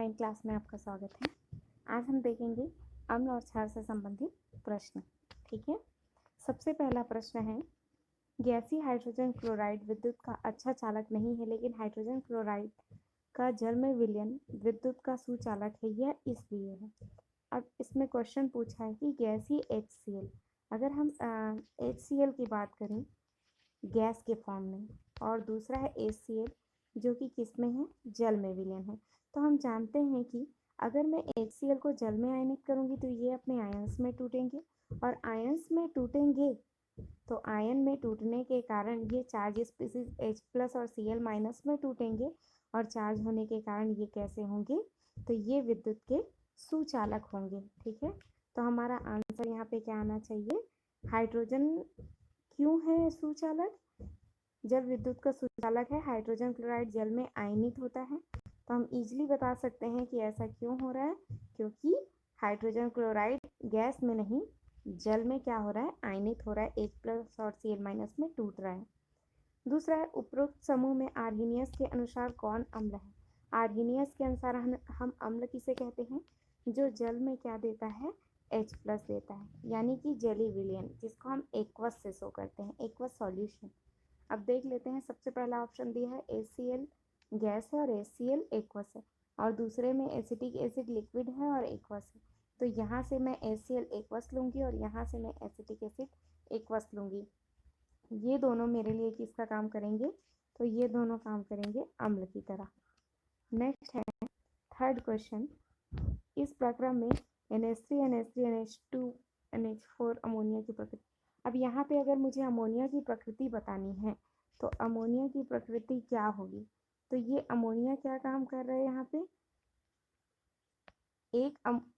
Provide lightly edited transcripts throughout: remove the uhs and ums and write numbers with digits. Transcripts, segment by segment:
Online class में आपका स्वागत है। आज हम देखेंगे अम्ल और क्षार से संबंधित प्रश्न। ठीक है, सबसे पहला प्रश्न है, गैसीय हाइड्रोजन क्लोराइड विद्युत का अच्छा चालक नहीं है, लेकिन हाइड्रोजन क्लोराइड का जल में विलयन विद्युत का सुचालक है, यह इसलिए है। अब इसमें क्वेश्चन पूछा है कि गैसीय HCl, अगर हम HCl की बात करें गैस के फॉर्म में, और दूसरा है HCl जो कि किस में है, जल में विलयन है। तो हम जानते हैं कि अगर मैं HCl को जल में आयनित करूंगी तो ये अपने आयंस में टूटेंगे, और आयंस में टूटेंगे तो आयन में टूटने के कारण ये चार्ज स्पीसीज H+ और Cl- में टूटेंगे, और चार्ज होने के कारण ये कैसे होंगे, तो ये विद्युत के सुचालक होंगे। ठीक है, तो हमारा आंसर यहाँ पे क्या आना चाहिए, हाइड्रोजन क्यों है सुचालक, जब विद्युत का सुचालक है हाइड्रोजन क्लोराइड जल में आयनित होता है। तो हम इजीली बता सकते हैं कि ऐसा क्यों हो रहा है, क्योंकि हाइड्रोजन क्लोराइड गैस में नहीं जल में क्या हो रहा है, आयनित हो रहा है, H+ और Cl- में टूट रहा है। दूसरा है, उपरोक्त समूह में आर्हेनियस के अनुसार कौन अम्ल है। आर्हेनियस के अनुसार हम अम्ल किसे कहते हैं, जो जल में क्या देता है, H+ देता है, यानी कि जलीय विलयन, जिसको हम एक्वस से शो करते हैं, एक्वस सॉल्यूशन। अब देख लेते हैं, सबसे पहला ऑप्शन दिया है HCl गैस है और HCl एक्वस है, और दूसरे में एसिटिक एसिड लिक्विड है और एक्वस है। तो यहाँ से मैं HCl एक्वस लूँगी और यहाँ से मैं एसिटिक एसिड एक्वस लूँगी। ये दोनों मेरे लिए किसका काम करेंगे, तो ये दोनों काम करेंगे अम्ल की तरह। नेक्स्ट है थर्ड क्वेश्चन, इस प्रक्रम में NH3 NH3 NH2 NH4 ammonia की प्रकृति। अब यहाँ पे अगर मुझे अमोनिया की प्रकृति बतानी है तो अमोनिया की प्रकृति क्या होगी, तो ये अमोनिया क्या काम कर रहा है, यहाँ पे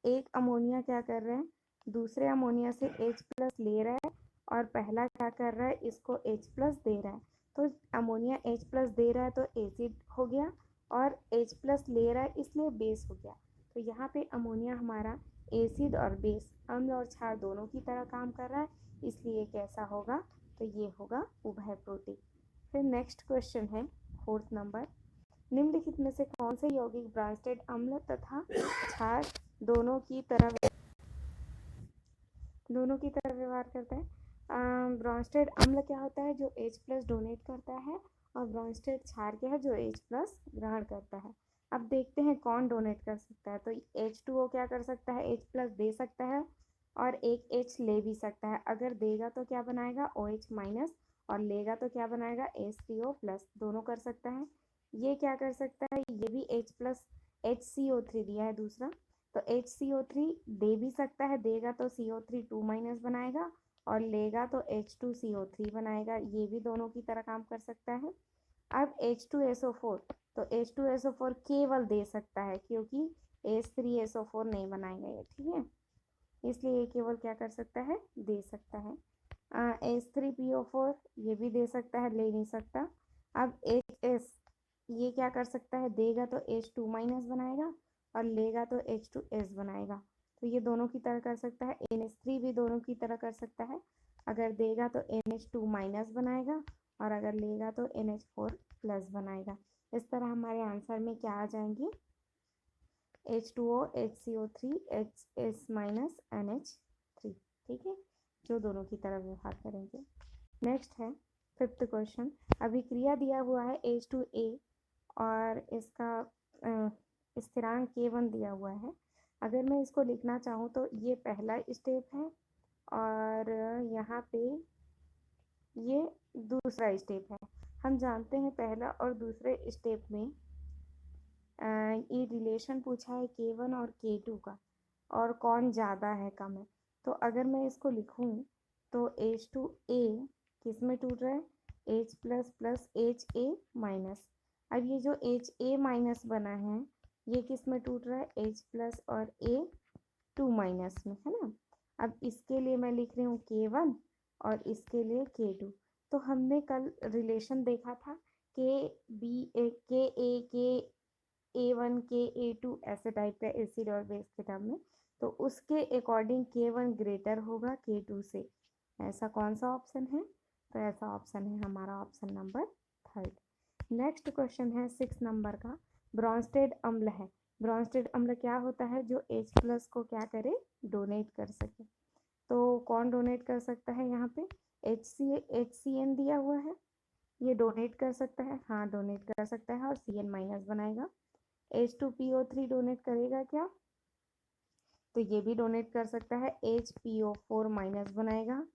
एक अमोनिया क्या कर रहा है, दूसरे अमोनिया से H+ ले रहा है, और पहला क्या कर रहा है, इसको H+ दे रहा है। तो अमोनिया H+ दे रहा है तो एसिड हो गया, और H+ ले रहा है इसलिए बेस हो गया। तो यहाँ पे अमोनिया हमारा एसिड और बेस, अम्ल और क्षार दोनों की तरह काम कर रहा है, इसलिए कैसा होगा, तो ये होगा उभयप्रोटी। फिर नेक्स्ट क्वेश्चन है फोर्थ नंबर, निम्नलिखित में से कौन से यौगिक ब्रांस्टेड अम्ल तथा क्षार दोनों की तरह व्यवहार करता है। ब्रांस्टेड अम्ल क्या होता है, जो H+ डोनेट करता है, और ब्रांस्टेड क्षार क्या है, जो H+ ग्रहण करता है। अब देखते हैं कौन डोनेट कर सकता है, तो H2O क्या कर सकता है, H+ दे सकता है, और एक H ले भी सकता है। अगर देगा तो क्या बनाएगा, OH-, और लेगा तो क्या बनाएगा, H3O+, दोनों कर सकता है। ये क्या कर सकता है, ये भी H+ HCO3 दिया है दूसरा, तो HCO3 दे भी सकता है, देगा तो CO3 2- बनाएगा, और लेगा तो H2CO3 बनाएगा, ये भी दोनों की तरह काम कर सकता है। अब H2SO4, तो H2SO4 केवल दे सकता है, क्योंकि H3SO4 नहीं बनाएगा ये, ठीक है, इसलिए ये केवल क्या कर सकता है, दे सकता है। H3PO4 ये भी दे सकता है, ले नहीं सकता। अब HS ये क्या कर सकता है, देगा तो H2- बनाएगा, और लेगा तो H2S बनाएगा, तो ये दोनों की तरह कर सकता है। NH3 भी दोनों की तरह कर सकता है, अगर देगा तो NH2- बनाएगा, और अगर लेगा तो NH4+ बनाएगा। इस तरह हमारे आंसर में क्या आ जाएंगे, H2O HCO3 HS- NH3, ठीक है, जो दोनों की तरह व्यवहार करेंगे। नेक्स्ट है फिफ्थ क्वेश्चन, अभिक्रिया दिया हुआ है H2A और इसका स्थिरांक K1 दिया हुआ है। अगर मैं इसको लिखना चाहूँ तो ये पहला स्टेप है, और यहाँ पे ये दूसरा स्टेप है। हम जानते हैं पहला और दूसरे स्टेप में ये रिलेशन पूछा है K1 और K2 का, और कौन ज़्यादा है कम है। तो अगर मैं इसको लिखूँ तो H2A किस में टूट रहा है, H+ + HA-। अब ये जो HA- बना है ये किस में टूट रहा है, H+ और A2- में, है ना। अब इसके लिए मैं लिख रही हूँ K1 और इसके लिए K2। तो हमने कल रिलेशन देखा था KA1 KA2 ऐसे टाइप का एसिड और बेस के टर्म में, तो उसके अकॉर्डिंग K1 ग्रेटर होगा K2 से। ऐसा कौन सा ऑप्शन है, तो ऐसा ऑप्शन है हमारा ऑप्शन नंबर 3। नेक्स्ट क्वेश्चन है 6 नंबर का, ब्रॉन्स्टेड अम्ल है, ब्रॉन्स्टेड अम्ल क्या होता है? जो H प्लस को क्या करे? डोनेट कर सके। तो कौन डोनेट कर सकता है? यहाँ पे HCN दिया हुआ है, ये डोनेट कर सकता है। हाँ, डोनेट कर सकता है और Cn माइनस बनाएगा। H2PO3 डोनेट करेगा क्या? तो ये भी डोनेट कर सकता है, HPO4 माइनस बनाएगा।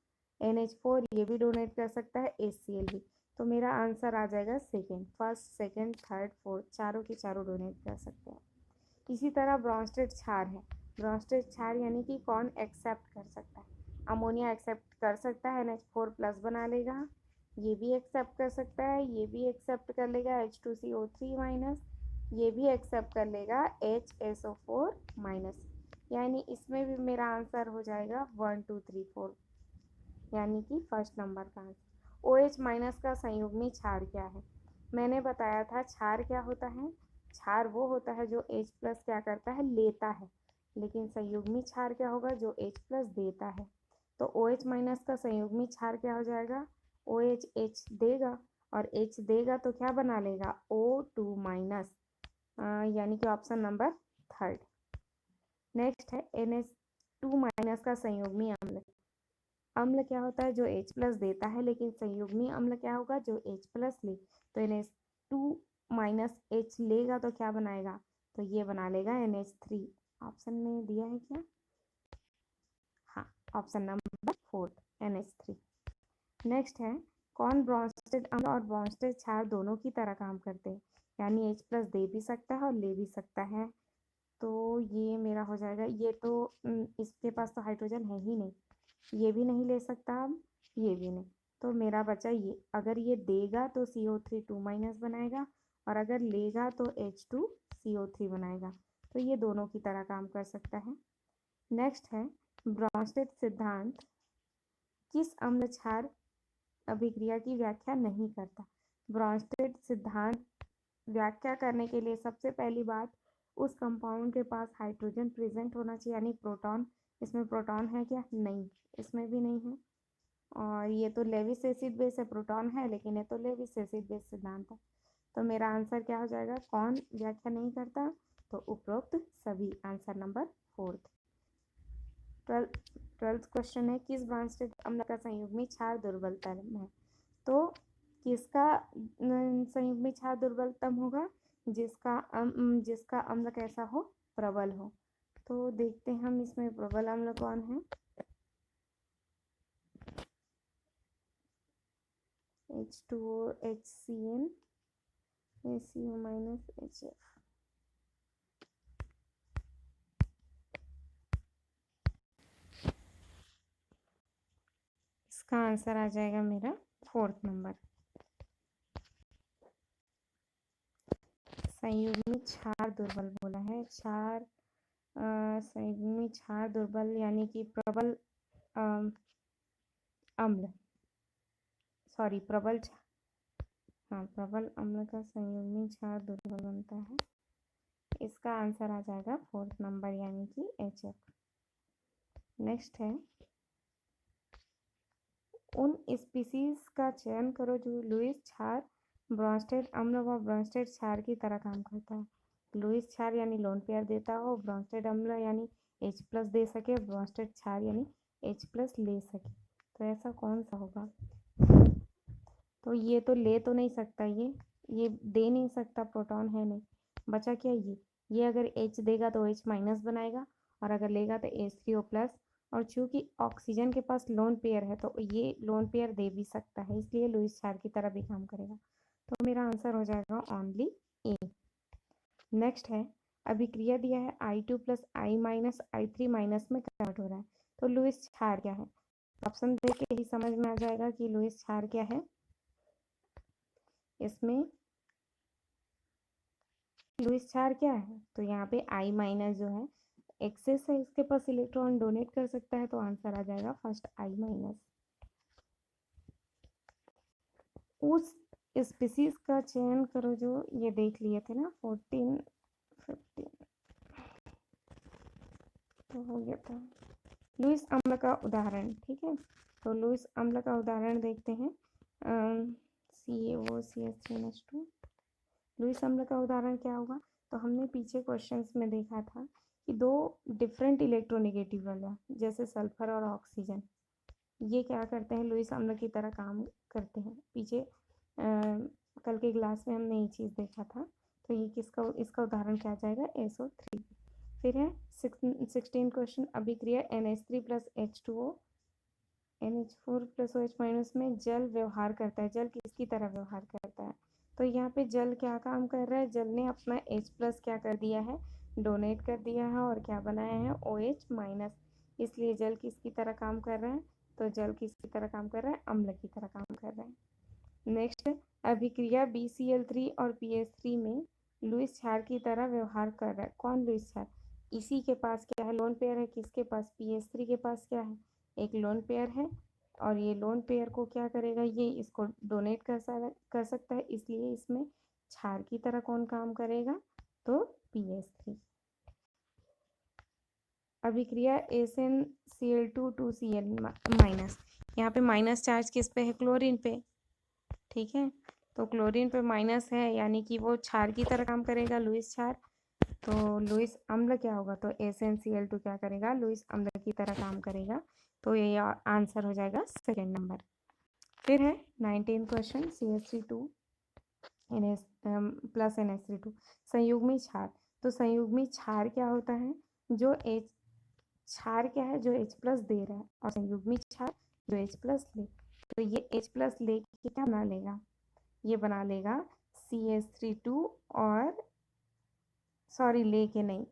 NH4 ये भी डोनेट कर सकता है, HCl भी। तो मेरा आंसर आ जाएगा second. First, second, third, fourth, चारों के चारों डोनेट कर सकते हैं। इसी तरह ब्रॉन्स्टेड क्षार है। ब्रॉन्स्टेड क्षार यानी कि कौन एक्सेप्ट कर सकता है? अमोनिया एक्सेप्ट कर सकता है, NH4 प्लस बना लेगा। ये भी एक्सेप्ट कर सकता है, ये भी एक्सेप्ट कर लेगा, H2CO3 माइनस। ये भी एक्सेप्ट कर लेगा, HSO4 माइनस। यानी इसमें भी मेरा आंसर हो जाएगा 1 2 3 4, यानी कि फर्स्ट नंबर का आंसर। OH माइनस का संयुग्मी क्षार क्या है? मैंने बताया था क्षार क्या होता है। क्षार वो होता है जो H प्लस क्या करता है? लेता है। लेकिन संयुग्मी क्षार क्या होगा? जो H प्लस देता है। तो OH माइनस का संयुग्मी क्षार क्या हो जाएगा? OH H देगा, और H देगा तो क्या बना लेगा? O2 माइनस, यानी कि ऑप्शन नंबर थर्ड। नेक्स्ट है NH2 माइनस का संयुग्मी अम्ल। अम्ल क्या होता है? जो H प्लस देता है, लेकिन संयुग्मी अम्ल क्या होगा? जो H प्लस ले। तो NH2 माइनस H लेगा तो क्या बनाएगा? तो ये बना लेगा NH3। ऑप्शन में दिया है क्या? हाँ, option number fourth, NH3। Next है, कौन ब्रॉन्स्टेड अम्ल और ब्रॉन्स्टेड क्षार दोनों की तरह काम करते हैं? यानी H प्लस दे भी सकता है और ले भी सकता है। तो ये मेरा हो जाएगा, ये तो इसके पास तो हाइड्रोजन है ही नहीं, ये भी नहीं ले सकता अब, ये भी नहीं। तो मेरा बचा ये, अगर ये देगा तो CO3 2 माइनस बनाएगा, और अगर लेगा तो H2CO3 बनाएगा। तो ये दोनों की तरह काम कर सकता है। नेक्स्ट है, ब्रॉन्स्टेड सिद्धांत किस अम्ल क्षार अभिक्रिया की व्याख्या नहीं करता? ब्रॉन्स्टेड सिद्धांत व्याख्या करने के लिए सबसे पहली बात, उस कंपाउंड के पास हाइड्रोजन प्रेजेंट होना चाहिए, यानी प्रोटॉन। इसमें प्रोटॉन है क्या? नहीं, इसमें भी नहीं है। और ये तो लेविस एसिड बेस है, प्रोटॉन है लेकिन ये तो लेविस एसिड बेस सिद्धांत है। तो मेरा आंसर क्या हो जाएगा? कौन व्याख्या नहीं करता? तो उपरोक्त सभी, answer number fourth. Twelfth question है, किस ब्रॉन्स्टेड अम्ल का संयुग्मी क्षार दुर्बलतम है? तो किसका संयुग्मी क्षार दुर्बलतम होगा? जिसका अम्ल कैसा हो? प्रबल हो। तो देखते हैं हम इसमें प्रबल अम्ल कौन है। H2O HCN ACO minus HF। इसका आंसर आ जाएगा मेरा फोर्थ नंबर। संयुग्मी क्षार दुर्बल बोला है, क्षार संयुग्मी क्षार दुर्बल यानी कि प्रबल अम्ल, सॉरी प्रबल, हाँ प्रबल अम्ल का संयुग्मी क्षार दुर्बल बनता है। इसका आंसर आ जाएगा फोर्थ नंबर, यानी कि HF। नेक्स्ट है, उन स्पीसीज का चयन करो जो लुईस क्षार ब्रॉन्स्टेड अम्ल व ब्रॉन्स्टेड क्षार की तरह काम करता है। लुईस क्षार यानी लोन पेयर देता हो, ब्रॉन्स्टेड अम्ल यानी H प्लस दे सके, ब्रॉन्स्टेड क्षार यानी H प्लस ले सके। तो ऐसा कौन सा होगा? तो ये तो ले तो नहीं सकता, ये दे नहीं सकता, प्रोटॉन है नहीं। बचा क्या? ये अगर H देगा तो H माइनस बनाएगा, और अगर लेगा तो H3O प्लस। और चूंकि ऑक्सीजन के पास लोन पेयर है तो ये लोन पेयर दे भी सकता है, इसलिए लुईस क्षार की तरह भी काम करेगा। तो मेरा आंसर हो जाएगा ओनली ए। नेक्स्ट है, अभिक्रिया दिया है I2 plus I minus I3 minus में कन्वर्ट हो रहा है, तो लुईस क्षार क्या है? ऑप्शन देख के ही समझ में आ जाएगा कि लुईस क्षार क्या है। इसमें लुईस क्षार क्या है? तो यहाँ पे I माइनस जो है एक्सेस है, इसके पास इलेक्ट्रॉन डोनेट कर सकता है, तो आंसर आ जाएगा फर्स्ट I माइनस। उस स्पीसीज का चयन करो जो, ये देख लिए थे ना 14 15, तो हो गया था। लुईस अम्ल का उदाहरण, ठीक है, तो लुईस अम्ल का उदाहरण देखते हैं। CaOCH3NH2। लुईस अम्ल का उदाहरण क्या होगा? तो हमने पीछे क्वेश्चंस में देखा था कि दो डिफरेंट इलेक्ट्रोनेगेटिव वाला जैसे सल्फर और ऑक्सीजन ये क्या करते हैं, लुईस अम्ल की तरह काम करते हैं। पीछे कल के क्लास में हमने ये चीज़ देखा था। तो ये इसका उदाहरण क्या जाएगा, SO3। फिर है 16 क्वेश्चन, अभिक्रिया NH3 plus H2O NH4 plus OH minus में जल व्यवहार करता है। जल किसकी तरह व्यवहार करता है, तो यहाँ पे जल क्या काम कर रहा है, जल ने अपना H प्लस क्या कर दिया है, डोनेट कर दिया है और क्या बनाया है, OH माइनस। इसलिए जल किसकी तरह काम कर रहा है, तो जल किसकी तरह काम कर रहा है, अम्ल की तरह काम कर रहा है। नेक्स्ट, अभिक्रिया BCl3 और PH3 में लुईस क्षार की तरह व्यवहार कर रहा है। कौन लुईस क्षार, इसी के पास क्या है, लोन पेयर है। किसके पास, PH3 के पास क्या है, एक लोन पेयर है। और ये लोन पेयर को क्या करेगा, ये इसको डोनेट कर सकता है, इसलिए इसमें क्षार की तरह कौन काम करेगा, तो PH3। अभिक्रिया SnCl2 2Cl माइनस, यहाँ पे माइनस चार्ज किस पे है, क्लोरीन पे। ठीक है, तो क्लोरीन पे माइनस है, यानी कि वो क्षार की तरह काम करेगा, लुईस क्षार। तो लुईस अम्ल क्या होगा, तो SnCl2 क्या करेगा, लुईस अम्ल की तरह काम करेगा। तो ये आंसर हो जाएगा सेकेंड नंबर। फिर है 19 क्वेश्चन, CH3 प्लस NH3 संयुग्मी क्षार। तो संयुग्मी क्षार क्या होता है, जो क्षार क्या है, जो H प्लस दे रहा है, और संयुग्मी क्षार जो H प्लस ले। तो ये H प्लस ले के क्या बना लेगा, ये बना लेगा CH3 और लेके नहीं,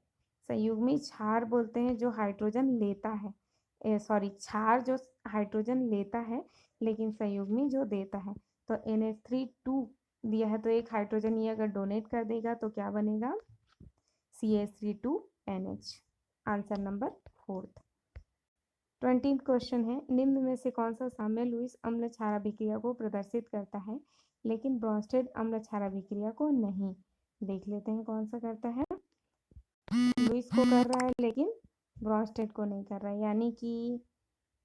संयुग्मी क्षार बोलते हैं जो हाइड्रोजन लेता है, क्षार जो हाइड्रोजन लेता है लेकिन संयुग्मी जो देता है। तो NH3 दिया है, तो एक हाइड्रोजन ये अगर डोनेट कर देगा तो क्या बनेगा, CH3NH। Answer number 4। 20 क्वेश्चन है, निम्न में से कौन सा साम्य लुईस अम्ल क्षार अभिक्रिया को प्रदर्शित करता है लेकिन ब्रोंस्टेड अम्ल क्षार अभिक्रिया को नहीं। देख लेते हैं कौन सा करता है, लुईस को कर रहा है लेकिन ब्रोंस्टेड को नहीं कर रहा है, यानी कि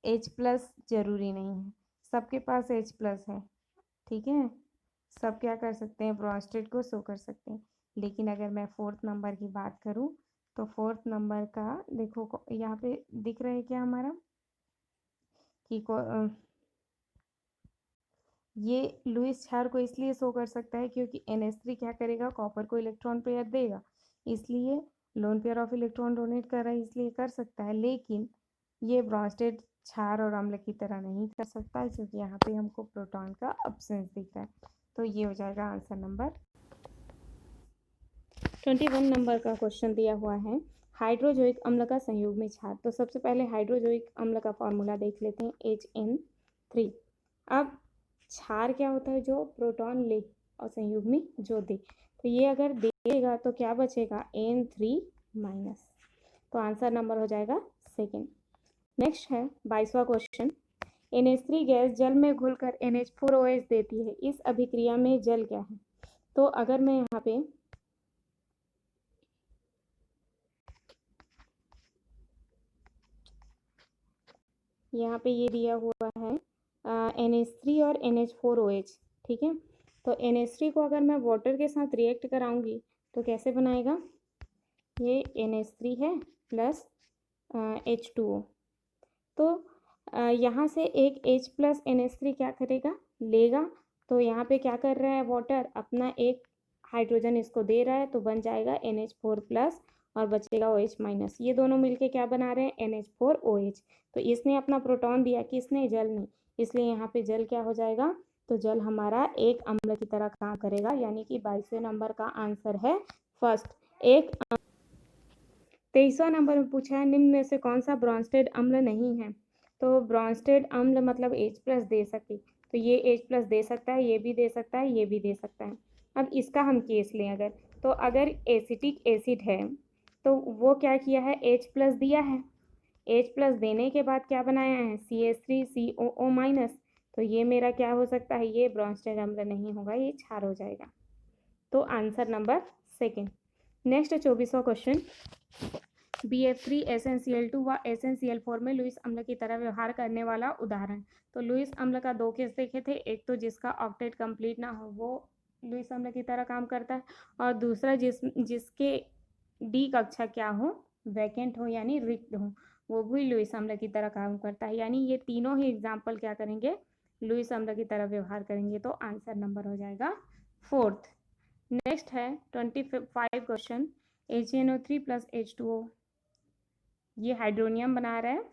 H प्लस जरूरी नहीं है, सबके पास H प्लस है। ठीक है, सब क्या कर सकते हैं, ब्रोंस्टेड को शो कर सकते हैं। लेकिन अगर मैं 4th नंबर की बात करूं तो 4th नंबर का देखो यहाँ पे दिख रहा है क्या हमारा कि ये लुईस क्षार को इसलिए शो कर सकता है क्योंकि NH3 क्या करेगा, कॉपर को इलेक्ट्रॉन पेयर देगा, इसलिए lone pair of electron donate कर रहा है, इसलिए कर सकता है। लेकिन ये ब्रोंस्टेड क्षार और अम्ल की तरह नहीं कर सकता है, क्योंकि यहाँ पे हमको प्रोटॉन का अब्सेंस दिख रहा है। तो ये हो जाएगा आंसर नंबर। 21 नंबर का क्वेश्चन दिया हुआ है, हाइड्रोजोइक अम्ल का संयुग्मी क्षार। तो सबसे पहले हाइड्रोजोइक अम्ल का फॉर्मूला देख लेते हैं, HN3। अब क्षार क्या होता है, जो प्रोटॉन ले और संयुग्मी जो दे। तो ये अगर देगा तो क्या बचेगा, N3 माइनस। तो आंसर नंबर हो जाएगा सेकेंड। नेक्स्ट है 22वां क्वेश्चन, NH3 गैस जल में घुलकर NH4OH देती है, इस अभिक्रिया में जल क्या है। तो अगर मैं यहाँ पे ये दिया हुआ है NH3 और NH4OH। ठीक है, तो NH3 को अगर मैं वाटर के साथ रिएक्ट कराऊंगी तो कैसे बनाएगा, ये NH3 है प्लस H2O। तो यहाँ से एक H प्लस NH3 क्या करेगा, लेगा। तो यहाँ पे क्या कर रहा है, वाटर अपना एक हाइड्रोजन इसको दे रहा है, तो बन जाएगा NH4 प्लस और बचेगा OH माइनस। ये दोनों मिलके क्या बना रहे हैं, NH4OH। तो इसने अपना प्रोटॉन दिया, किसने, जल ने, इसलिए यहाँ पे जल क्या हो जाएगा, तो जल हमारा एक अम्ल की तरह काम करेगा, यानी कि 22वें नंबर का आंसर है फर्स्ट, एक। 23वां नंबर में पूछा है, निम्न में से कौन सा ब्रोंस्टेड अम्ल नहीं है। तो ब्रोंस्टेड अम्ल मतलब H प्लस दे सके, तो ये H प्लस दे सकता है, ये भी दे सकता है, ये भी दे सकता है। अब इसका हम केस लें अगर, तो अगर एसिटिक एसिड है तो वो क्या किया है, H प्लस दिया है, H प्लस देने के बाद क्या बनाया है, CH3COO माइनस। तो ये मेरा क्या हो सकता है, ये ब्रोंस्टेड अम्ल नहीं होगा, ये क्षार हो जाएगा। तो आंसर नंबर सेकेंड। नेक्स्ट 24वां क्वेश्चन, BF3 SnCl2 व SnCl4 में लुईस अम्ल की तरह व्यवहार करने वाला उदाहरण। तो लुईस अम्ल का दो केस देखे थे, एक तो जिसका ऑक्टेट कंप्लीट ना हो वो लुईस अम्ल की तरह काम करता है, और दूसरा जिसके डी कक्षा क्या हो, वैकेंट हो यानी रिक्त हो, वो भी लुईस अम्ल की तरह काम करता है। यानी ये तीनों ही एग्जाम्पल क्या करेंगे, लुईस अम्ल की तरह व्यवहार करेंगे। तो आंसर नंबर हो जाएगा 4th। नेक्स्ट है 25 क्वेश्चन, HNO3 + H2O, ये हाइड्रोनियम बना रहा है,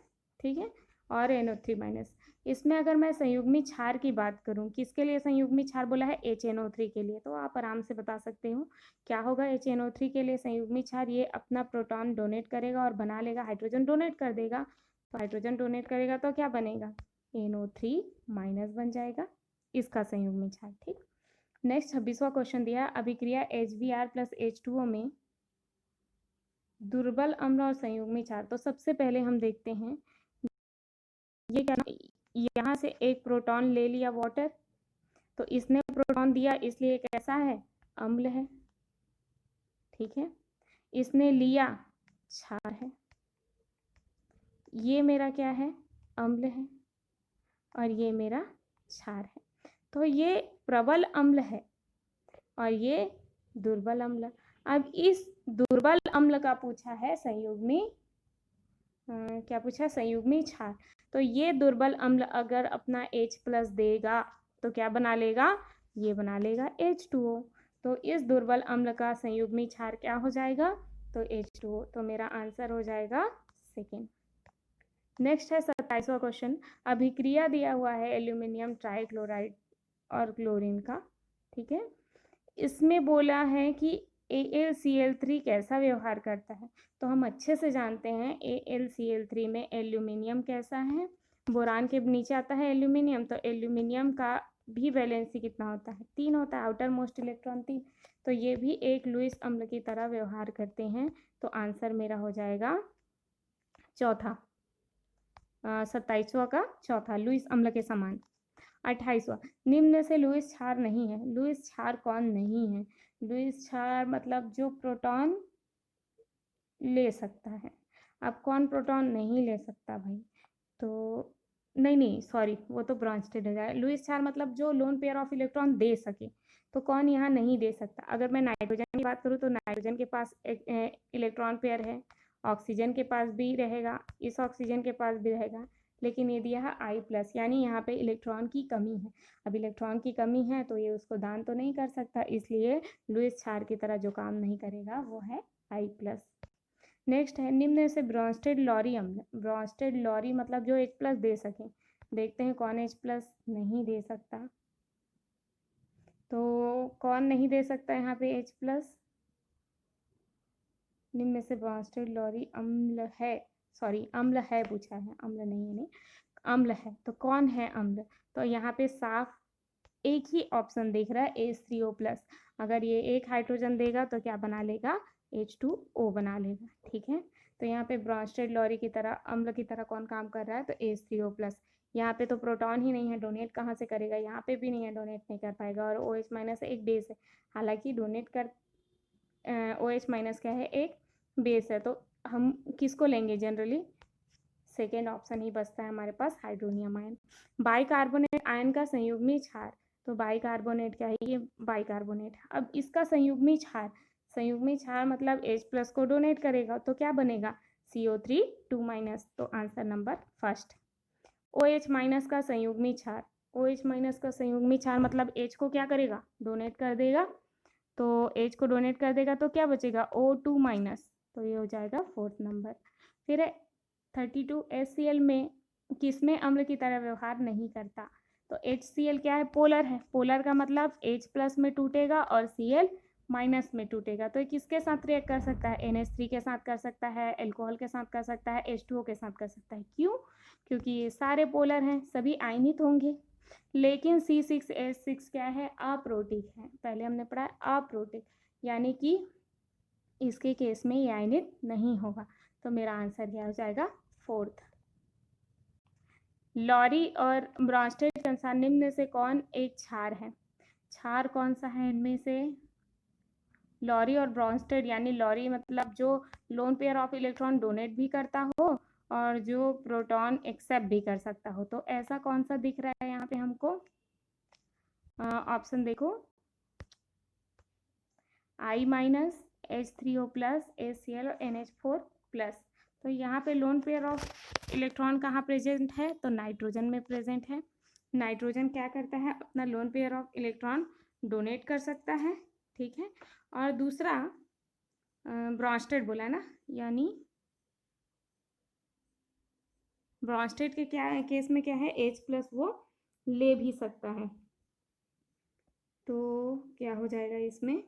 ठीक है, और NO3-। इसमें अगर मैं संयुग्मी क्षार की बात करूं, किसके लिए संयुग्मी क्षार बोला है, HNO3 के लिए, तो आप आराम से बता सकते हो क्या होगा HNO3 के लिए संयुग्मी क्षार। ये अपना प्रोटॉन डोनेट करेगा और बना लेगा, हाइड्रोजन डोनेट कर देगा, तो हाइड्रोजन डोनेट करेगा तो क्या बनेगा, NO3- बन जाएगा, इसका संयुग्मी क्षार। ठीक, नेक्स्ट 26वां क्वेश्चन दिया, अभिक्रिया HBr + H2O में दुर्बल अम्ल और संयुग्मी क्षार। तो सबसे पहले हम देखते हैं, ये क्या, यहाँ से एक प्रोटॉन ले लिया वाटर, तो इसने प्रोटॉन दिया इसलिए कैसा है, अम्ल है, ठीक है। इसने लिया, क्षार है, ये मेरा क्या है, अम्ल है, और ये मेरा क्षार है। तो ये प्रबल अम्ल है और ये दुर्बल अम्ल। अब इस दुर्बल अम्ल का पूछा है संयुग्मी, क्या पूछा, संयुग्मी क्षार। तो ये दुर्बल अम्ल अगर अपना H+ देगा तो क्या बना लेगा, ये बना लेगा H2O। तो इस दुर्बल अम्ल का संयुग्मी क्षार क्या हो जाएगा, तो H2O। तो मेरा आंसर हो जाएगा 2nd। नेक्स्ट है 27वां क्वेश्चन, अभिक्रिया दिया हुआ है एल्यूमिनियम ट्राइक्लोराइड और क्लोरीन का, ठीक है। इसमें बोला है कि AlCl3 कैसा व्यवहार करता है। तो हम अच्छे से जानते हैं AlCl3 में एल्यूमिनियम कैसा है, बोरान के नीचे आता है एल्यूमिनियम, तो एल्यूमिनियम का भी वैलेंसी कितना होता है, 3 होता है, आउटर मोस्ट इलेक्ट्रॉन 3। तो ये भी एक लुईस अम्ल की तरह व्यवहार करते हैं। तो आंसर मेरा हो जाएगा चौथा, 27वां का चौथा, लुईस अम्ल के समान। 28वां, निम्न में से लुईस क्षार नहीं है। लुईस क्षार कौन नहीं है, लुईस क्षार मतलब जो प्रोटॉन ले सकता है। अब कौन प्रोटॉन नहीं ले सकता भाई, तो नहीं सॉरी, वो तो ब्रॉन्स्टेड हो जाएगा। लुईस क्षार मतलब जो लोन पेयर ऑफ इलेक्ट्रॉन दे सके, तो कौन यहाँ नहीं दे सकता। अगर मैं नाइट्रोजन की बात करूँ तो नाइट्रोजन के पास एक इलेक्ट्रॉन पेयर है, ऑक्सीजन के पास भी रहेगा, इस ऑक्सीजन के पास भी रहेगा, लेकिन ये दिया है I+, यानी यहाँ पे इलेक्ट्रॉन की कमी है। अब इलेक्ट्रॉन की कमी है तो ये उसको दान तो नहीं कर सकता, इसलिए लुईस क्षार की तरह जो काम नहीं करेगा वो है I+। नेक्स्ट है, निम्न से ब्रॉन्स्टेड लॉरी अम्ल। ब्रॉन्स्टेड लॉरी मतलब जो H+ दे सके, देखते हैं कौन H+ नहीं दे सकता। तो कौन नहीं दे सकता यहाँ पे H+, निम्न में से ब्रॉन्स्टेड लॉरी अम्ल है, सॉरी अम्ल है पूछा है, अम्ल नहीं है, नहीं अम्ल है। तो कौन है अम्ल, तो यहाँ पे साफ एक ही ऑप्शन दिख रहा है H3O+। अगर ये एक हाइड्रोजन देगा तो क्या बना लेगा, H2O बना लेगा, ठीक है। तो यहाँ पे ब्रॉन्स्टेड लॉरी की तरह अम्ल की तरह कौन काम कर रहा है, तो H3O+। यहाँ पे तो प्रोटॉन ही नहीं है, डोनेट कहाँ से करेगा, यहाँ पे भी नहीं है, डोनेट नहीं कर पाएगा, और OH- एक बेस है, हालांकि डोनेट कर OH- क्या है, एक बेस है। तो हम किसको लेंगे, जनरली सेकेंड ऑप्शन ही बचता है हमारे पास, हाइड्रोनियम आयन। बाइकार्बोनेट आयन का संयुग्मी क्षार, तो बाइकार्बोनेट क्या है, ये बाइकार्बोनेट। अब इसका संयुग्मी क्षार, संयुग्मी क्षार मतलब H+ को डोनेट करेगा तो क्या बनेगा, CO3 2-। तो आंसर नंबर फर्स्ट। OH- का संयुग्मी क्षार, OH- का संयुग्मी क्षार मतलब H को क्या करेगा, डोनेट कर देगा, तो H को डोनेट कर देगा तो क्या बचेगा, O2-। तो ये हो जाएगा 4th नंबर। फिर 32 HCl में किसमें अम्ल की तरह व्यवहार नहीं करता, तो HCl क्या है, पोलर है। पोलर का मतलब H+ में टूटेगा और Cl- में टूटेगा। तो ये किसके साथ रिएक्ट कर सकता है, NH3 के साथ कर सकता है, एल्कोहल के साथ कर सकता है, H2O के साथ कर सकता है। क्यों, क्योंकि ये सारे पोलर हैं, सभी आयनित होंगे। लेकिन C6H6 क्या है, अप्रोटिक है, पहले हमने पढ़ा अप्रोटिक, यानी कि इसके केस में ये आयनित नहीं होगा। तो मेरा आंसर क्या हो जाएगा, 4th। लॉरी और ब्रॉन्स्टेड के अनुसार निम्न में से कौन एक क्षार है। क्षार कौन सा है इनमें से, लॉरी और ब्रॉन्स्टेड, यानी लॉरी मतलब जो lone pair of electron donate भी करता हो और जो प्रोटॉन एक्सेप्ट भी कर सकता हो। तो ऐसा कौन सा दिख रहा है यहाँ पे हमको, ऑप्शन देखो, I minus H3O plus ACl और NH4 प्लस। तो यहाँ पे लोन पेयर ऑफ इलेक्ट्रॉन कहाँ प्रेजेंट है, तो नाइट्रोजन में प्रेजेंट है। नाइट्रोजन क्या करता है, अपना lone pair of electron donate कर सकता है, ठीक है। और दूसरा ब्रॉन्स्टेड बोला ना, यानी ब्रॉन्स्टेड के क्या है, केस में क्या है, H प्लस वो ले भी सकता है। तो क्या हो जाएगा इसमें,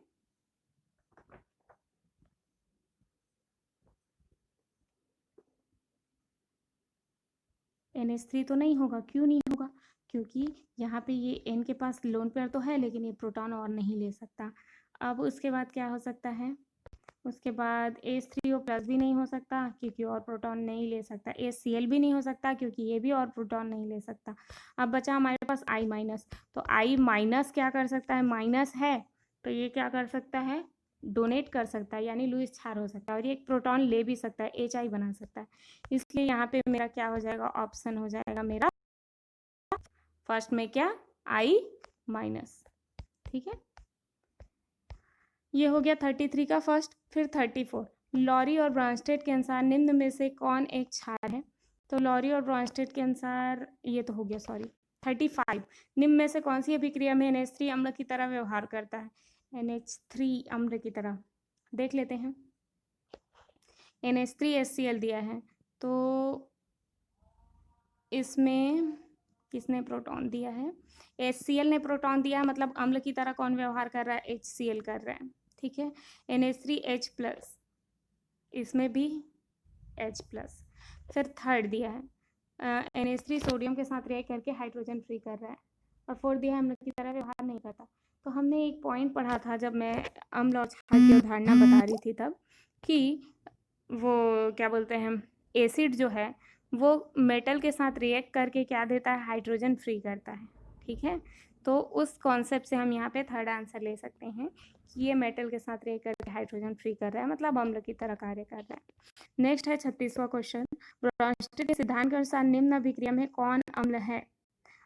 NH3 तो नहीं होगा। क्यों नहीं होगा, क्योंकि यहाँ पे ये N के पास लोन पेयर तो है, लेकिन ये प्रोटॉन और नहीं ले सकता। अब उसके बाद क्या हो सकता है, उसके बाद H3O प्लस भी नहीं हो सकता, क्योंकि और प्रोटॉन नहीं ले सकता। HCl भी नहीं हो सकता, क्योंकि ये भी और प्रोटॉन नहीं ले सकता। अब बचा हमारे पास I माइनस। तो I माइनस क्या कर सकता है, माइनस है तो ये क्या कर सकता है, डोनेट कर सकता है, यानी लुईस क्षार हो सकता है। और ये एक प्रोटॉन ले भी सकता है, HI बना सकता है। इसलिए यहाँ पे मेरा क्या हो जाएगा, ऑप्शन हो जाएगा मेरा फर्स्ट में क्या, I माइनस, ठीक है। ये हो गया 33 का फर्स्ट। फिर 34, लॉरी और ब्रॉन्स्टेड के अनुसार निम्न में से कौन एक क्षार है। तो लॉरी और ब्रॉन्स्टेड के अनुसार ये तो हो गया, सॉरी 35, निम्न में से कौन सी अभिक्रिया में NH3 अम्ल की तरह व्यवहार करता है, NH3 अम्ल की तरह। देख लेते हैं, NH3 HCl दिया है, तो इसमें किसने प्रोटॉन दिया है, HCl ने प्रोटॉन दिया है, मतलब अम्ल की तरह कौन व्यवहार कर रहा है, HCl कर रहा है, ठीक है। NH3H प्लस, इसमें भी H प्लस। फिर थर्ड दिया है NH3 सोडियम के साथ रिएक्ट करके हाइड्रोजन फ्री कर रहा है। और फोर्थ दिया है अम्ल की तरह व्यवहार नहीं करता। तो हमने एक पॉइंट पढ़ा था जब मैं अम्ल और क्षार की अवधारणा बता रही थी तब, कि वो क्या बोलते हैं, एसिड जो है वो मेटल के साथ रिएक्ट करके क्या देता है, हाइड्रोजन फ्री करता है, ठीक है। तो उस कॉन्सेप्ट से हम यहाँ पे थर्ड आंसर ले सकते हैं कि ये मेटल के साथ रिएक्ट करके हाइड्रोजन फ्री कर रहा है, मतलब अम्ल की तरह कार्य कर रहा है। नेक्स्ट है 36वां क्वेश्चन, ब्रॉन्स्टेड के सिद्धांत के अनुसार निम्न अभिक्रिया में कौन अम्ल है।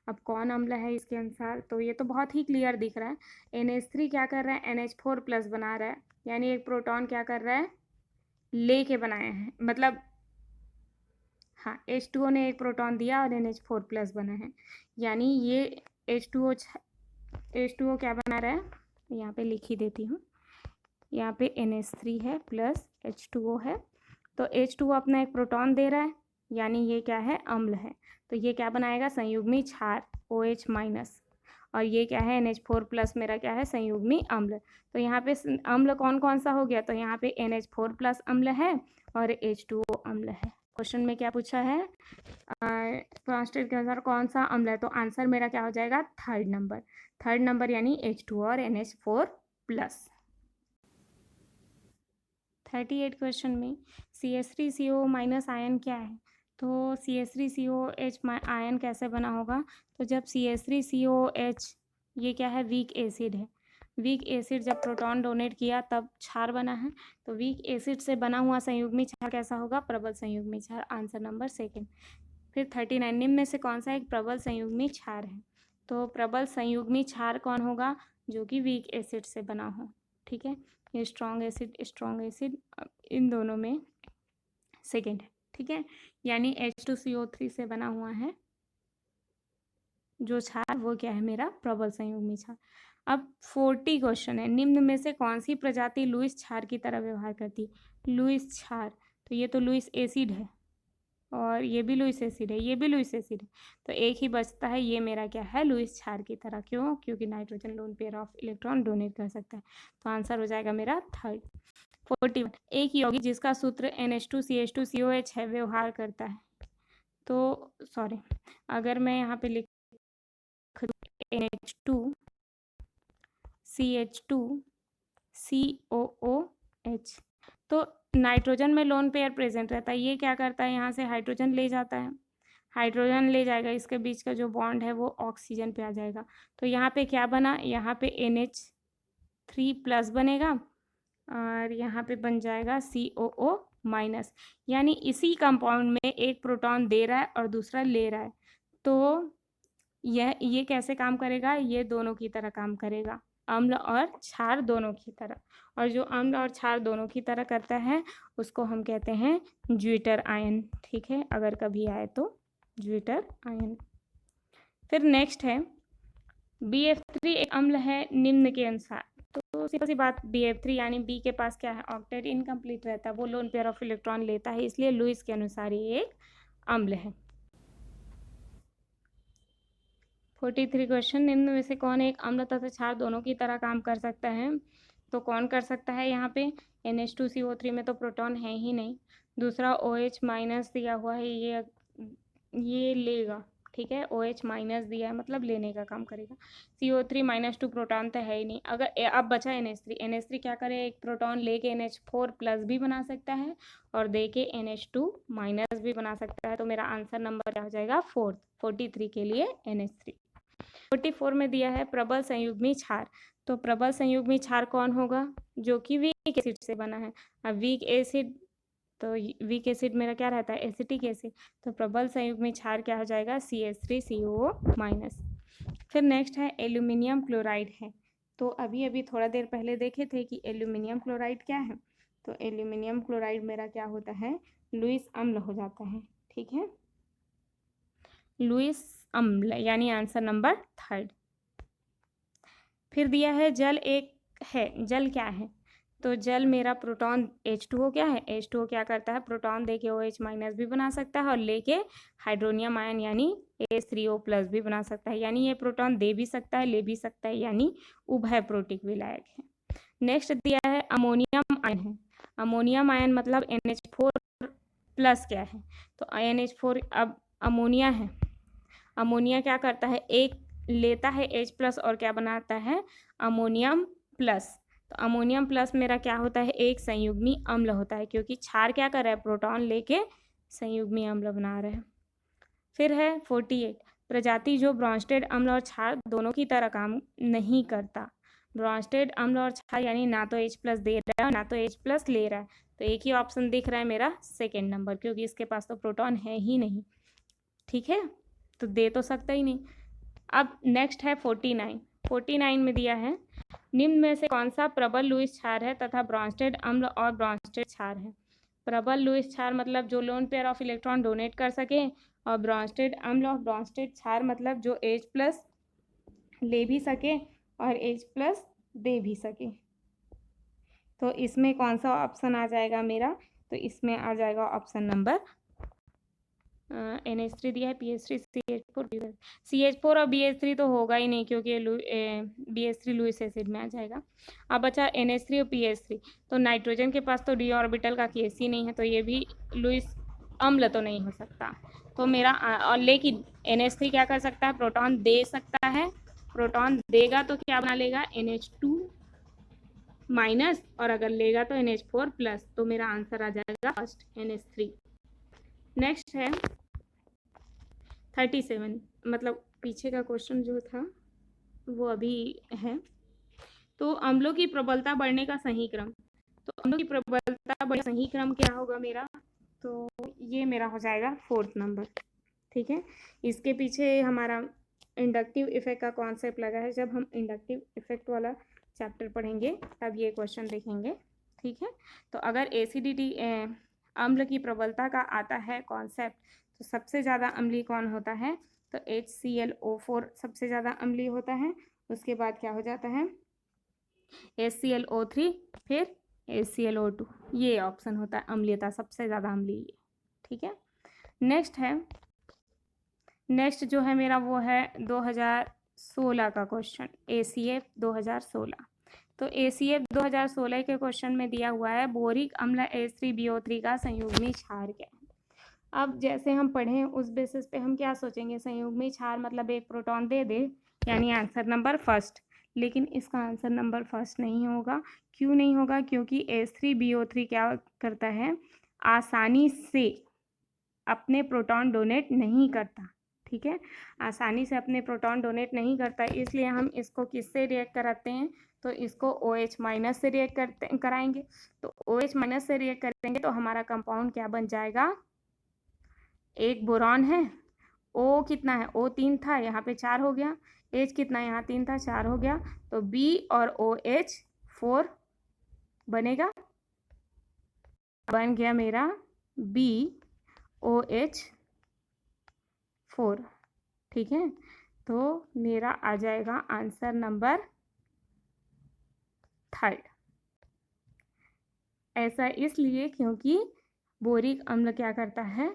अब कौन अम्ल है इसके अनुसार, तो ये तो बहुत ही क्लियर दिख रहा है। NH3 क्या कर रहा है, NH4 प्लस बना रहा है, यानी एक प्रोटॉन क्या कर रहा है, लेके बनाया है, मतलब हाँ H2O ने एक प्रोटॉन दिया और NH4 प्लस बना है, यानी ये H2O क्या बना रहा है, यहाँ पे लिख ही देती हूँ। यहाँ पे NH3 है प्लस H2O है, तो H2O अपना एक प्रोटॉन दे रहा है, यानी ये क्या है, अम्ल है। तो ये क्या बनाएगा, संयुग्मी क्षार OH माइनस। और ये क्या है, NH4 प्लस मेरा क्या है, संयुग्मी अम्ल। तो यहाँ पे अम्ल कौन कौन सा हो गया, तो यहाँ पे NH4 प्लस अम्ल है और H2O अम्ल है। क्वेश्चन में क्या पूछा है, ब्रॉन्स्टेड के अनुसार कौन सा अम्ल है, तो आंसर मेरा क्या हो जाएगा, थर्ड नंबर यानी H2O और NH4 प्लस। 38 क्वेश्चन में CH3CO माइनस आयन क्या है, तो CH3COH आयन कैसे बना होगा, तो जब CH3COH ये क्या है, वीक एसिड है। वीक एसिड जब प्रोटॉन डोनेट किया तब क्षार बना है, तो वीक एसिड से बना हुआ संयुग्मी क्षार कैसा होगा, प्रबल संयुग्मी क्षार, आंसर नंबर सेकेंड। फिर 39, निम्न में से कौन सा एक प्रबल संयुग्मी क्षार है, तो प्रबल संयुग्मी क्षार कौन होगा, जो कि वीक एसिड से बना हो, ठीक है। ये स्ट्रॉन्ग एसिड इन दोनों में सेकेंड है, ठीक है। यानी H2CO3 से बना हुआ है जो क्षार, वो क्या है, मेरा प्रबल संयुग्मी क्षार। अब 40 क्वेश्चन है, निम्न में से कौन सी प्रजाति लुईस क्षार की तरह व्यवहार करती, लुईस क्षार, तो ये तो लुईस एसिड है और ये भी लुईस एसिड है, ये भी लुईस एसिड है, तो एक ही बचता है, ये मेरा क्या है, लुईस क्षार की तरह। क्यों, क्योंकि nitrogen lone pair of electron donate कर सकता है, तो आंसर हो जाएगा मेरा थर्ड। 41, एक यौगिक जिसका सूत्र NH2CH2COH है व्यवहार करता है, तो सॉरी अगर मैं यहाँ पे लिख NH2CH2COOH, तो नाइट्रोजन में लोन पेयर प्रेजेंट रहता है, ये क्या करता है, यहाँ से हाइड्रोजन ले जाता है, हाइड्रोजन ले जाएगा, इसके बीच का जो बॉन्ड है वो ऑक्सीजन पे आ जाएगा, तो यहाँ पे क्या बना, यहाँ पे NH3 प्लस बनेगा और यहाँ पे बन जाएगा COO माइनस, यानी इसी कंपाउंड में एक प्रोटॉन दे रहा है और दूसरा ले रहा है, तो ये कैसे काम करेगा, ये दोनों की तरह काम करेगा। अम्ल और क्षार दोनों की तरह, और जो अम्ल और क्षार दोनों की तरह करता है उसको हम कहते हैं ज्विटर आयन। ठीक है, अगर कभी आए तो ज्विटर आयन। फिर नेक्स्ट है BF3 एक अम्ल है निम्न के अनुसार। तो सिंपल सी बात, BF3 यानी बी के पास क्या है, ऑक्टेट इनकम्प्लीट रहता है, वो लोन पेयर ऑफ इलेक्ट्रॉन लेता है, इसलिए लुईस के अनुसार ये एक अम्ल है। 43 क्वेश्चन, निम्न में से कौन एक अम्ल तथा क्षार दोनों की तरह काम कर सकता है? तो कौन कर सकता है यहाँ पे? NH2CO3 में तो प्रोटॉन है ही नहीं। दूसरा OH माइनस दिया हुआ है, ये लेगा। ठीक है, OH माइनस दिया है मतलब लेने का काम करेगा। CO3 -2 प्रोटॉन तो है ही नहीं। अगर अब बचा NH3 क्या करे, एक प्रोटॉन लेके NH4 प्लस भी बना सकता है और दे के NH2 माइनस भी बना सकता है। तो मेरा आंसर नंबर क्या हो जाएगा? 4। 43 के लिए NH3। 44 में दिया है प्रबल संयुग्मी क्षार। तो प्रबल संयुग्मी क्षार कौन होगा? जो कि वीक एसिड से बना है। अब वीक एसिड, तो वीक एसिड मेरा क्या रहता है? Acetic acid. तो प्रबल संयुग्मी क्षार क्या हो जाएगा? CH3COO-। फिर नेक्स्ट है एल्यूमिनियम क्लोराइड है। तो अभी अभी थोड़ा देर पहले देखे थे कि एल्यूमिनियम क्लोराइड क्या है। तो एल्यूमिनियम क्लोराइड मेरा क्या होता है? लुईस अम्ल हो जाता है। ठीक है, लुईस अम्ल, यानी आंसर नंबर 3। फिर दिया है जल एक है। जल क्या है? तो जल मेरा प्रोटॉन H2O क्या है? H2O क्या करता है? प्रोटॉन देके OH माइनस भी बना सकता है और लेके हाइड्रोनियम आयन यानी H3O प्लस भी बना सकता है। यानी ये प्रोटॉन दे भी सकता है, ले भी सकता है, यानी उभय प्रोटिक विलायक है। नेक्स्ट दिया है अमोनियम आयन है। अमोनियम आयन मतलब NH4 प्लस क्या है? तो NH4, अब अमोनिया है, अमोनिया क्या करता है? एक लेता है H प्लस और क्या बनाता है? Ammonium plus. तो अमोनियम प्लस मेरा क्या होता है? एक संयुग्मी अम्ल होता है, क्योंकि क्षार क्या कर रहा है? प्रोटॉन लेके संयुग्मी अम्ल बना रहे हैं। फिर है 48 प्रजाति जो ब्रॉन्स्टेड अम्ल और क्षार दोनों की तरह काम नहीं करता। ब्रॉन्स्टेड अम्ल और क्षार यानी ना तो H प्लस दे रहा है ना तो H प्लस ले रहा है। तो एक ही ऑप्शन दिख रहा है मेरा, सेकेंड नंबर, क्योंकि इसके पास तो प्रोटॉन है ही नहीं। ठीक है, तो दे तो सकता ही नहीं। अब नेक्स्ट है 49 में दिया है निम्न में से कौन सा प्रबल लुईस क्षार है तथा ब्रॉन्स्टेड अम्ल और ब्रॉन्स्टेड क्षार है? प्रबल लुईस क्षार मतलब जो lone pair of electron donate कर सके, और ब्रॉन्स्टेड अम्ल और ब्रॉन्स्टेड क्षार मतलब जो H प्लस ले भी सके और H प्लस दे भी सके। तो इसमें कौन सा ऑप्शन आ जाएगा मेरा? तो इसमें आ जाएगा ऑप्शन नंबर NH3 दिया है, PH3, CH4, CH4 और BH3 तो होगा ही नहीं, क्योंकि BH3 लुईस एसिड में आ जाएगा। अब बचा NH3 और PH3। तो नाइट्रोजन के पास तो d ऑर्बिटल का केस ही नहीं है, तो ये भी लुईस अम्ल तो नहीं हो सकता। तो मेरा और लेकिन NH3 क्या कर सकता है? प्रोटॉन दे सकता है। प्रोटॉन देगा तो क्या बना लेगा? NH2 माइनस, और अगर लेगा तो NH4 प्लस। तो मेरा आंसर आ जाएगा फर्स्ट, NH3। नेक्स्ट है 37, मतलब पीछे का क्वेश्चन जो था वो अभी है। तो अम्लों की प्रबलता बढ़ने का सही क्रम। तो अम्लों की प्रबलता बढ़ने का सही क्रम क्या होगा मेरा? तो ये मेरा हो जाएगा 4th नंबर। ठीक है, इसके पीछे हमारा इंडक्टिव इफेक्ट का कॉन्सेप्ट लगा है। जब हम इंडक्टिव इफेक्ट वाला चैप्टर पढ़ेंगे तब ये क्वेश्चन देखेंगे। ठीक है, तो अगर एसिडिटी अम्ल की प्रबलता का आता है कॉन्सेप्ट, तो सबसे ज़्यादा अम्लीय कौन होता है? तो HClO4 सबसे ज़्यादा अम्लीय होता है। उसके बाद क्या हो जाता है? HClO3, फिर HClO2। ये ऑप्शन होता है अम्लीयता सबसे ज़्यादा अम्लीय। ठीक है, नेक्स्ट जो है मेरा वो है 2016 का क्वेश्चन, ACF 2016। तो ACF 2016 के क्वेश्चन में दिया हुआ है बोरिक अम्ल H3BO3 का संयुग्मी क्षार क्या है? अब जैसे हम पढ़ें उस बेसिस पे हम क्या सोचेंगे? संयुग्मी क्षार मतलब एक प्रोटॉन दे दे, यानी आंसर नंबर फर्स्ट। लेकिन इसका आंसर नंबर फर्स्ट नहीं होगा। क्यों नहीं होगा? क्योंकि H3BO3 क्या करता है? आसानी से अपने प्रोटॉन डोनेट नहीं करता। ठीक है, आसानी से अपने प्रोटॉन डोनेट नहीं करता, इसलिए हम इसको किससे रिएक्ट कराते हैं? तो इसको OH माइनस से रिएक्ट कराएंगे। तो OH माइनस से रिएक्ट करेंगे तो हमारा कंपाउंड क्या बन जाएगा? एक बोरॉन है, O कितना है? O 3 था, यहाँ पे 4 हो गया। H कितना यहाँ 3 था, 4 हो गया, तो B और OH 4 बनेगा, बन गया मेरा BOH 4। ठीक है, तो मेरा आ जाएगा आंसर नंबर 3। ऐसा इसलिए क्योंकि बोरिक अम्ल क्या करता है,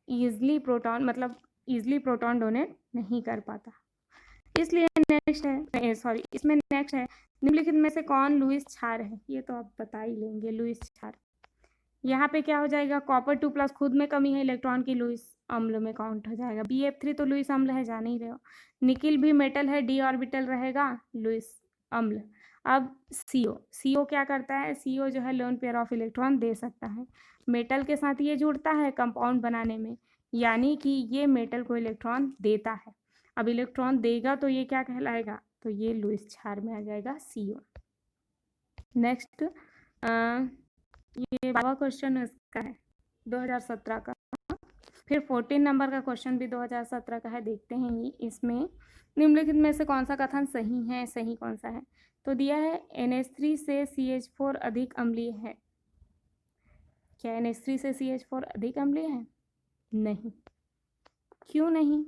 ईजली प्रोटॉन डोनेट नहीं कर पाता, इसलिए नेक्स्ट है, सॉरी इसमें नेक्स्ट है, निम्नलिखित में से कौन लुईस क्षार है, ये तो आप बता ही लेंगे, लुईस क्षार। यहाँ पे क्या हो जाएगा, कॉपर 2+ खुद में कमी है इलेक्ट्रॉन की, लुईस अम्ल में काउंट हो जाएगा। BF3 तो लुईस अम्ल है, जान ही रहे हो। निकिल भी मेटल है, d ऑर्बिटल रहेगा, लुईस अम्ल। अब CO क्या करता है, CO जो है लोन पेयर ऑफ इलेक्ट्रॉन दे सकता है, मेटल के साथ ये जुड़ता है कंपाउंड बनाने में, यानी कि ये मेटल को इलेक्ट्रॉन देता है। अब इलेक्ट्रॉन देगा तो ये क्या कहलाएगा, तो ये लुईस क्षार में आ जाएगा CO। नेक्स्ट ये 12वां क्वेश्चन इसका है 2017 का। फिर 14 नंबर का क्वेश्चन भी 2017 का है, देखते हैं इसमें निम्नलिखित में से कौन सा कथन सही है, सही कौन सा है। तो दिया है NH3 से CH4 अधिक अम्लीय है। क्या NH3 से CH4 अधिक अम्लीय है? नहीं। क्यों नहीं?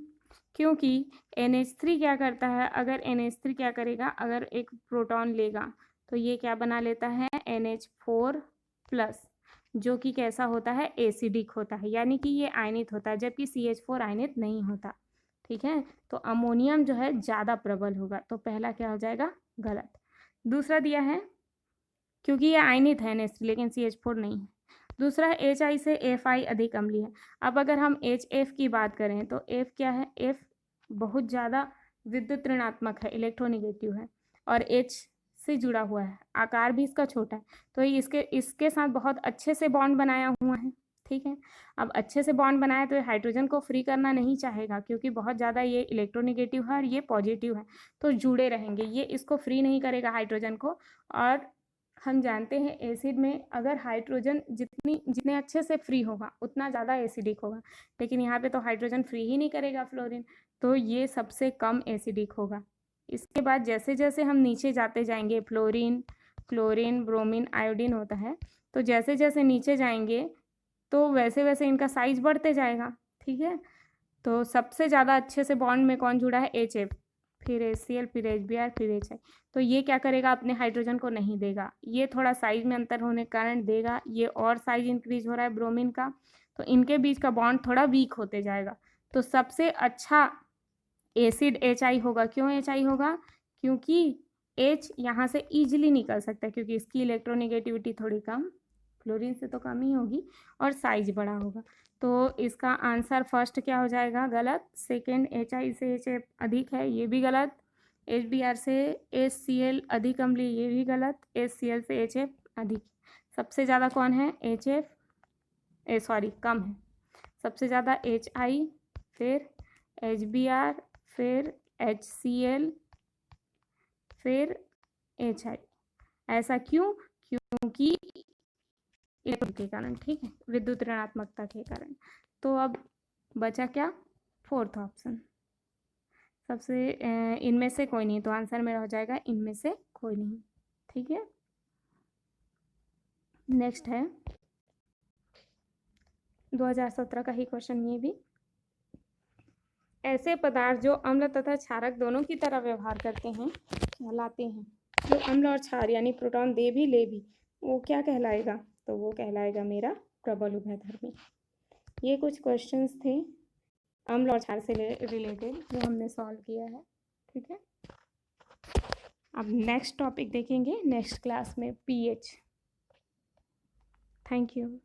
क्योंकि NH3 क्या करता है, अगर NH3 क्या करेगा, अगर एक प्रोटॉन लेगा तो ये क्या बना लेता है, NH4+, जो कि कैसा होता है, एसिडिक होता है, यानी कि ये आयनित होता है, जबकि CH4 आयनित नहीं होता। ठीक है, तो अमोनियम जो है ज़्यादा प्रबल होगा, तो पहला क्या हो जाएगा, गलत। दूसरा दिया है क्योंकि ये आयनित है NH3 लेकिन CH4 नहीं है। दूसरा HI से FI अधिक अम्लीय है। अब अगर हम HF की बात करें तो F क्या है, F बहुत ज़्यादा विद्युत ऋणात्मक है, इलेक्ट्रोनिगेटिव है, और H से जुड़ा हुआ है, आकार भी इसका छोटा है, तो इसके साथ बहुत अच्छे से बॉन्ड बनाया हुआ है। ठीक है, अब अच्छे से बॉन्ड बनाया तो ये हाइड्रोजन को फ्री करना नहीं चाहेगा, क्योंकि बहुत ज़्यादा ये इलेक्ट्रोनिगेटिव है और ये पॉजिटिव है, तो जुड़े रहेंगे, ये इसको फ्री नहीं करेगा हाइड्रोजन को। और हम जानते हैं एसिड में अगर हाइड्रोजन जितने अच्छे से फ्री होगा उतना ज़्यादा एसिडिक होगा, लेकिन यहाँ पे तो हाइड्रोजन फ्री ही नहीं करेगा फ्लोरीन, तो ये सबसे कम एसिडिक होगा। इसके बाद जैसे जैसे हम नीचे जाते जाएंगे, फ्लोरीन, क्लोरीन, ब्रोमीन, आयोडीन होता है, तो जैसे जैसे नीचे जाएंगे तो वैसे वैसे इनका साइज बढ़ते जाएगा। ठीक है, तो सबसे ज़्यादा अच्छे से बॉन्ड में कौन जुड़ा है, HF, फिर HCl, फिर HBr, फिर HI, तो ये क्या करेगा, अपने हाइड्रोजन को नहीं देगा, ये थोड़ा साइज में अंतर होने के कारण देगा, ये और साइज इंक्रीज हो रहा है ब्रोमीन का, तो इनके बीच का बॉन्ड थोड़ा वीक होते जाएगा। तो सबसे अच्छा एसिड HI होगा। क्यों HI होगा, क्योंकि H यहाँ से ईजिली निकल सकता है, क्योंकि इसकी इलेक्ट्रोनिगेटिविटी थोड़ी कम, फ्लोरीन से तो कम ही होगी, और साइज बड़ा होगा। तो इसका आंसर फर्स्ट क्या हो जाएगा, गलत। सेकेंड HI से HF अधिक है, ये भी गलत। HBr से HCl अधिक अम्लीय, ये भी गलत। HCl से HF अधिक। सबसे ज़्यादा कौन है, कम है। सबसे ज़्यादा HI, फिर HBr, फिर HCl, फिर HI। ऐसा क्यों, क्योंकि के कारण, ठीक है, विद्युत ऋणात्मकता के कारण। तो अब बचा क्या, फोर्थ ऑप्शन, सबसे इनमें से कोई नहीं, तो आंसर मेरा हो जाएगा इनमें से कोई नहीं। ठीक है, नेक्स्ट है 2017 का ही क्वेश्चन, ये भी ऐसे पदार्थ जो अम्ल तथा क्षारक दोनों की तरह व्यवहार करते हैं कहलाते हैं, जो अम्ल और क्षार यानी प्रोटॉन दे भी ले भी, वो क्या कहलाएगा, तो वो कहलाएगा मेरा प्रबल उभयधर्मी। ये कुछ क्वेश्चंस थे अम्ल और क्षार से रिलेटेड जो हमने सॉल्व किया है। ठीक है, अब नेक्स्ट टॉपिक देखेंगे नेक्स्ट क्लास में, pH। Thank you.